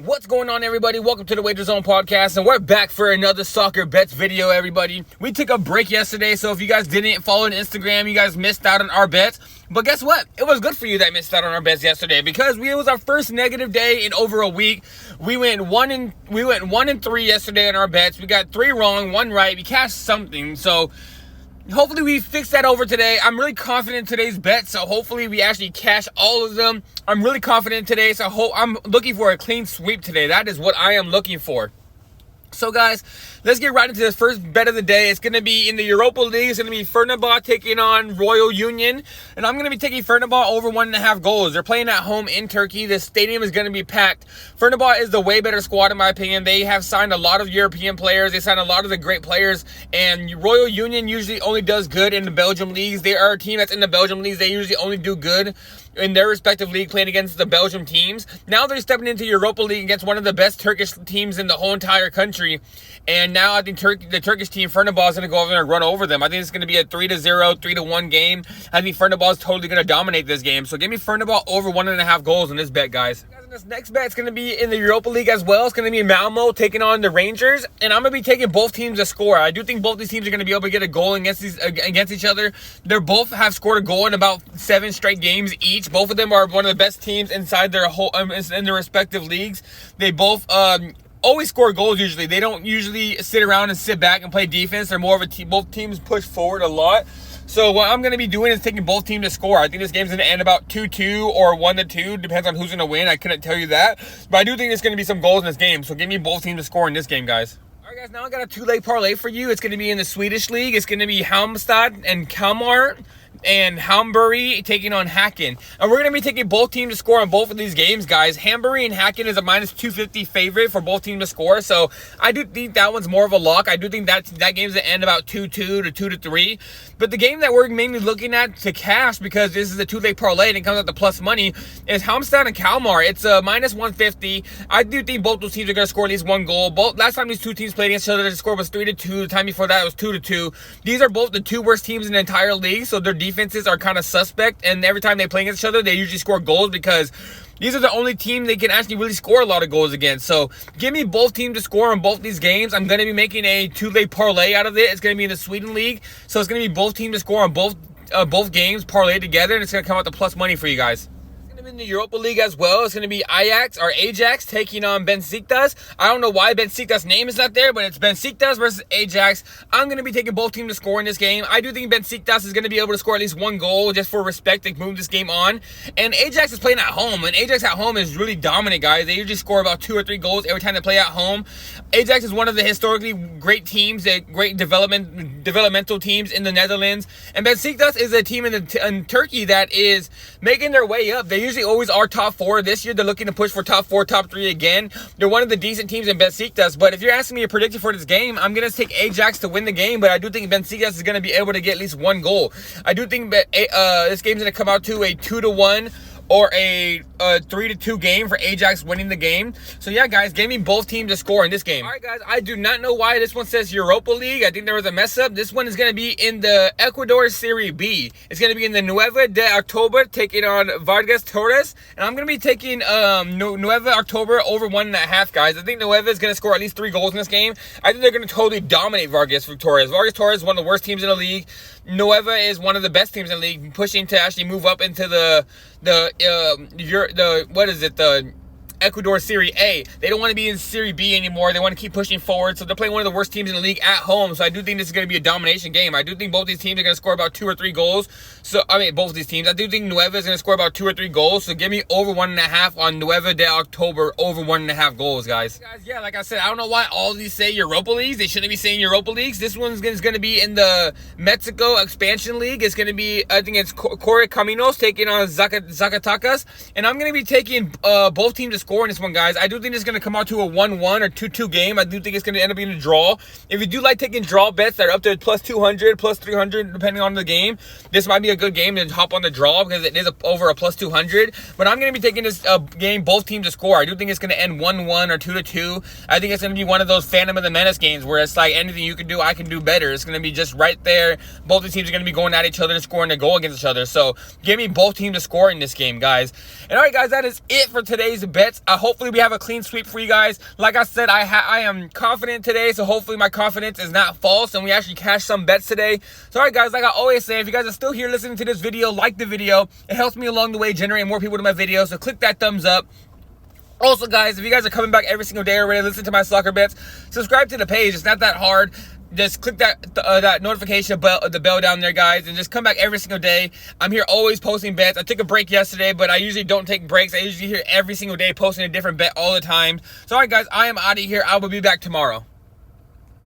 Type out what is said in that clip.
What's going on, everybody? Welcome to the Wager Zone podcast, and we're back for another soccer bets video, everybody. We took a break yesterday, so if you guys didn't follow on Instagram, you guys missed out on our bets. But guess what? It was good for you that missed out on our bets yesterday because it was our first negative day in over a week. We went 1-3 yesterday on our bets. We got 3 wrong, 1 right. We cashed something, so hopefully we fix that over today. I'm really confident in today's bet, so hopefully we actually cash all of them. I'm really confident today, so I'm looking for a clean sweep today. That is what I am looking for. So guys, let's get right into this first bet of the day. It's going to be in the Europa League. It's going to be Fernerbache taking on Royal Union. And I'm going to be taking Fernerbache over 1.5 goals. They're playing at home in Turkey. The stadium is going to be packed. Fernerbache is the way better squad in my opinion. They have signed a lot of European players. They signed a lot of the great players. And Royal Union usually only does good in the Belgium leagues. They are a team that's in the Belgium leagues. They usually only do good in their respective league playing against the Belgium teams. Now they're stepping into Europa League against one of the best Turkish teams in the whole entire country. And now I think the Turkish team, Fernerbache, is going to go over there and run over them. I think it's going to be a 3-0, 3-1 game. I think Fernerbache is totally going to dominate this game. So give me Fernerbache over 1.5 goals in this bet, guys. This next bet is going to be in the Europa League as well. It's going to be Malmo taking on the Rangers. And I'm going to be taking both teams to score. I do think both these teams are going to be able to get a goal against each other. They both have scored a goal in about 7 straight games each. Both of them are one of the best teams inside their in their respective leagues. They both always score goals usually. They don't usually sit around and sit back and play defense. They're more of a team. Both teams push forward a lot. So what I'm going to be doing is taking both teams to score. I think this game's going to end about 2-2 or 1-2. Depends on who's going to win. I couldn't tell you that. But I do think there's going to be some goals in this game. So give me both teams to score in this game, guys. All right, guys. Now I got a 2-leg parlay for you. It's going to be in the Swedish league. It's going to be Halmstad and Kalmar and Hammbarby taking on Hacken. And we're going to be taking both teams to score on both of these games, guys. Hammbarby and Hacken is a minus 250 favorite for both teams to score. So I do think that one's more of a lock. I do think that game's going to end about 2-2 to 2-3. But the game that we're mainly looking at to cash, because this is a 2-leg parlay and it comes out to plus money, is Halmstad and Kalmar. It's a minus 150. I do think both those teams are going to score at least 1 goal. Last time these two teams played against each other, the score was 3-2. The time before that, it was 2-2. These are both the 2 worst teams in the entire league, so their defenses are kind of suspect, and every time they play against each other, they usually score goals because these are the only team they can actually really score a lot of goals against. So give me both teams to score on both these games. I'm going to be making a 2-leg parlay out of it. It's going to be in the Sweden league, so it's going to be both teams to score on both games parlayed together, and it's going to come out to plus money for you guys. In the Europa League as well, it's going to be Ajax taking on Beskitas. I don't know why Beskitas' name is not there, but it's Beskitas versus Ajax. I'm going to be taking both teams to score in this game. I do think Beskitas is going to be able to score at least 1 goal just for respect to move this game on. And Ajax is playing at home, and Ajax at home is really dominant, guys. They usually score about 2 or 3 goals every time they play at home. Ajax is one of the historically great teams, great developmental teams in the Netherlands. And Beskitas is a team in Turkey that is making their way up. They usually always are top 4. This year they're looking to push for top 4, top 3 again. They're one of the decent teams in Beskitas, but if you're asking me a prediction for this game, I'm going to take Ajax to win the game, but I do think Beskitas is going to be able to get at least 1 goal. I do think that this game's going to come out to a 2-1 or a 3-2 game for Ajax winning the game. So yeah, guys, give me both teams to score in this game. All right, guys, I do not know why this one says Europa League. I think there was a mess up. This one is going to be in the Ecuador Serie B. It's going to be in the Nueve de Octubre taking on Vargas Torres. And I'm going to be taking Nueve Octubre over 1.5, guys. I think Nueve is going to score at least 3 goals in this game. I think they're going to totally dominate Vargas Torres. Vargas Torres is one of the worst teams in the league. Nueve is one of the best teams in the league, pushing to actually move up into the Ecuador Serie A. They don't want to be in Serie B anymore. They want to keep pushing forward. So they're playing one of the worst teams in the league at home. So I do think this is going to be a domination game. I do think both these teams are going to score about 2 or 3 goals. So, both of these teams. I do think Nueve is going to score about 2 or 3 goals. So give me over 1.5 on Nueve de Octubre, over 1.5 goals, guys. Yeah, like I said, I don't know why all of these say Europa Leagues. They shouldn't be saying Europa Leagues. This one's going to be in the Mexico Expansion League. It's going to be, I think it's Correcaminos taking on Zacatecas. And I'm going to be taking both teams to score in this one, guys. I do think it's going to come out to a 1-1 or 2-2 game. I do think it's going to end up being a draw. If you do like taking draw bets that are up to plus 200, plus 300, depending on the game, this might be a good game to hop on the draw because it is over a plus 200. But I'm going to be taking this game, both teams to score. I do think it's going to end 1-1 or 2-2. I think it's going to be one of those Phantom of the Menace games where it's like anything you can do, I can do better. It's going to be just right there. Both the teams are going to be going at each other and scoring a goal against each other. So give me both teams to score in this game, guys. And all right, guys, that is it for today's bets. bets. Hopefully we have a clean sweep for you guys. Like I said, I am confident today, so hopefully my confidence is not false and we actually cash some bets today. So alright guys, like I always say, if you guys are still here listening to this video, like the video. It helps me along the way generate more people to my videos, so click that thumbs up. Also guys, if you guys are coming back every single day already, listen to my soccer bets, subscribe to the page. It's not that hard. Just click that notification bell, the bell down there, guys, and just come back every single day. I'm here always posting bets. I took a break yesterday, but I usually don't take breaks. I usually here every single day posting a different bet all the time. So, all right, guys, I am out of here. I will be back tomorrow.